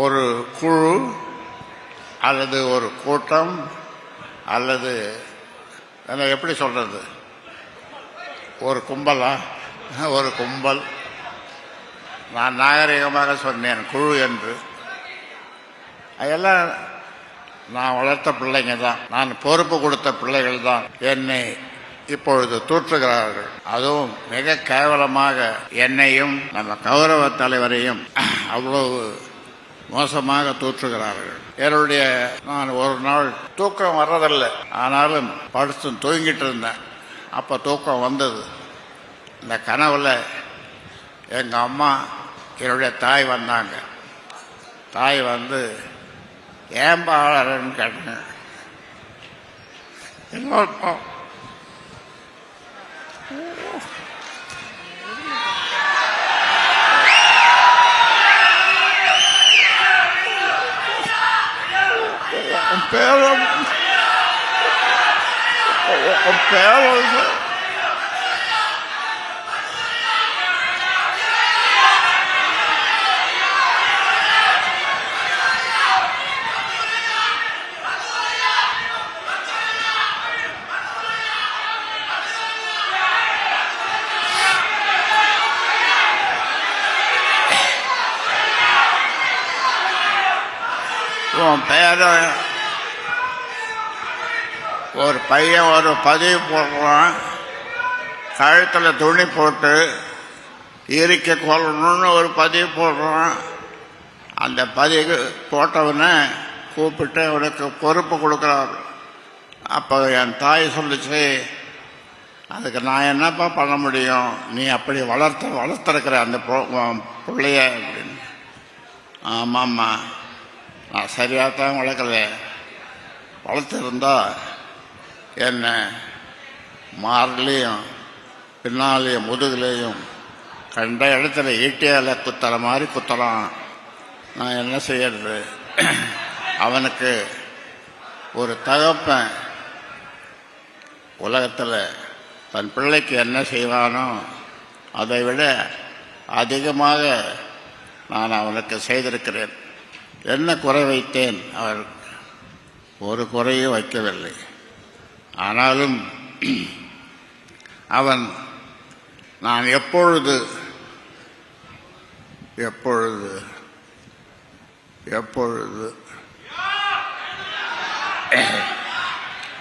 ஒரு குழு அல்லது ஒரு கூட்டம் அல்லது எப்படி சொல்றது, ஒரு கும்பலா, ஒரு கும்பல். நான் நாகரிகமாக சொன்னேன் குழு என்று. அதெல்லாம் நான் வளர்த்த பிள்ளைங்க தான், நான் பொறுப்பு கொடுத்த பிள்ளைகள் தான் என்னை இப்பொழுது தூற்றுகிறார்கள். அதுவும் மிக கேவலமாக என்னையும் நம்ம கௌரவ தலைவரையும் அவ்வளவு மோசமாக தூற்றுகிறார்கள். என்னுடைய நான் ஒரு நாள் தூக்கம் வர்றதில்லை, ஆனாலும் படுத்து தூங்கிட்டு இருந்தேன். அப்போ தூக்கம் வந்தது. இந்த கனவுல எங்கள் அம்மா என்னுடைய தாய் வந்தாங்க. தாய் வந்து ஏன்பா அழறன்னு கேட்டேன். எல்லாருக்கும் பேரம் உன் பேரை ஒரு பையன் ஒரு பதிவு போடுறான், கழுத்தில் துணி போட்டு இறுக்கி கொள்ளணும்னு ஒரு பதிவு போடுறான். அந்த பதிவு போட்டவனை கூப்பிட்டு அவனுக்கு பொறுப்பு கொடுக்குறாரு. அப்போ என் தாய் சொல்லிச்சு, அதுக்கு நான் என்னப்பா பண்ண முடியும், நீ அப்படி வளர்த்துருக்கிற அந்த பிள்ளைய அப்படின்னு. ஆமாம்மா, நான் சரியாக தான் வளர்க்கல, வளர்த்துருந்தா என்ன மார்லேயும் பின்னாலேயும் முதுகுலேயும் கண்ட இடத்துல ஈட்டியால் குத்துற மாதிரி குத்துறான். நான் என்ன செய்யறது? அவனுக்கு ஒரு தகப்பன் உலகத்தில் தன் பிள்ளைக்கு என்ன செய்வானோ அதை விட அதிகமாக நான் அவனுக்கு செய்திருக்கிறேன். என்ன குறை வைத்தேன்? அவர் ஒரு குறையும் வைக்கவில்லை. ஆனாலும் அவன் நான் எப்பொழுது எப்பொழுது எப்பொழுது